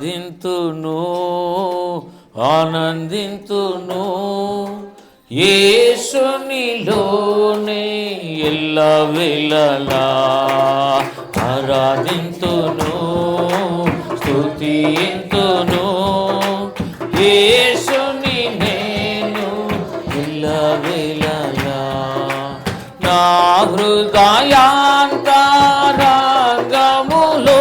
దింతును ఆనందింతును యేసునిలోనే ఎల్లవేళలా ఆరాధింతును స్తుతింతును యేసుని నేను ఎల్లవేళలా నా హృదయాంతరంగములో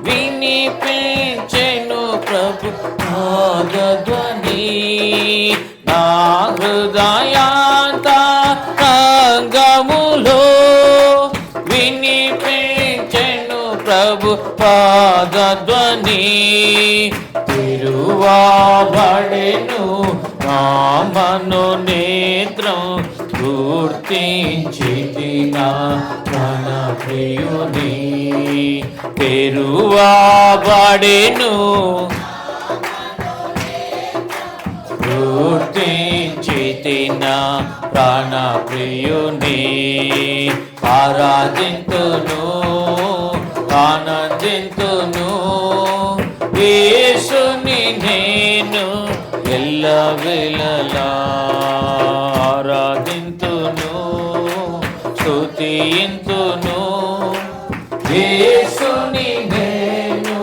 వినిపించెను ప్రభు నాదధ్వని నా హృదయాంతరంగములో వినిపించెను ప్రభు పాదధ్వని తిరువాబడెను నా మనోనేత్రం గుర్తించితినా ప్రాణ ప్రియుని తెరువాబడెను గుర్తించితినా ప్రాణ ప్రియుని ఆరాధింతును ఆనందింతును యేసుని నేను ఎల్లవేళలా ఆరాధింతును స్తుతింతును యేసుని నేను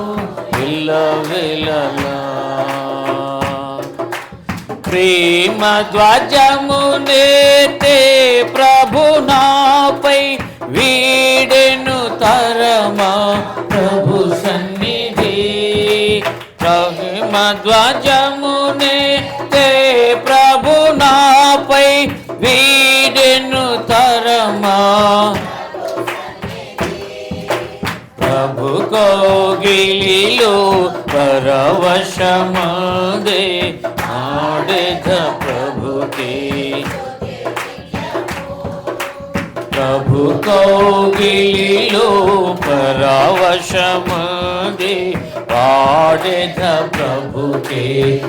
ఎల్లవేళలా ప్రేమ ధ్వజమునేతే ప్రభు నాపై వీడెను తరమా ప్రభు సన్నిధి ప్రేమ ధ్వజమునేతే ప్రభు నాపై వీడెను తరమా ప్రభు కోగిలిలో పరవశమదే ఆడెద ప్రభుకే ప్రభు కోగిలిలో పరవశమదే ఆడెద ప్రభుకే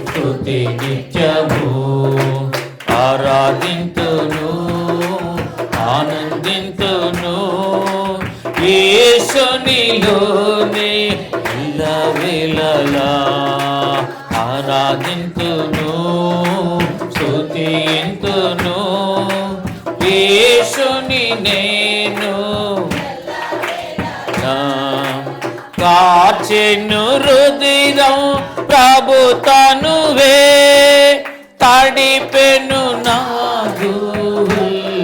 స్తుతి నిత్యము ఆరాధింతును ఆనందింతును యేసునిలోనే ఎల్లవేళలా ఆరాధింతును స్తుతింతును యేసుని నేను కార్చెను రుధిరం ప్రభు తనువే తడిపెను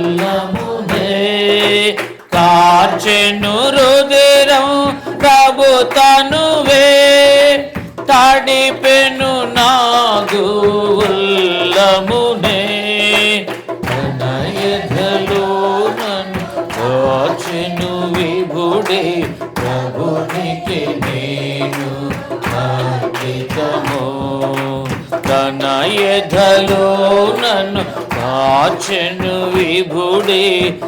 నాగులమునే కార్చెను రుధిరం ప్రభు తనువే తడిపెను నాగులమునే అనయధలో నన్ను కార్చెను విభుడే ప్రభునికి నేను అంకితము తన ఎధలో నన్ను కార్చెను విభుడే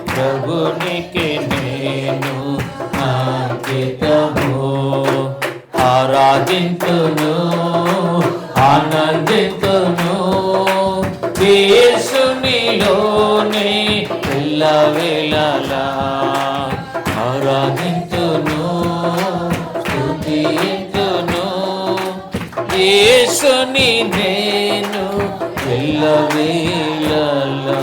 ప్రభునికి నేను అంకితము ఆరాధింతును ఆనందింతును యేసునిలోనే ఎల్లవేళలా ఆరాధింతును స్తుతింతును యేసుని నేను ఎల్లవేళలా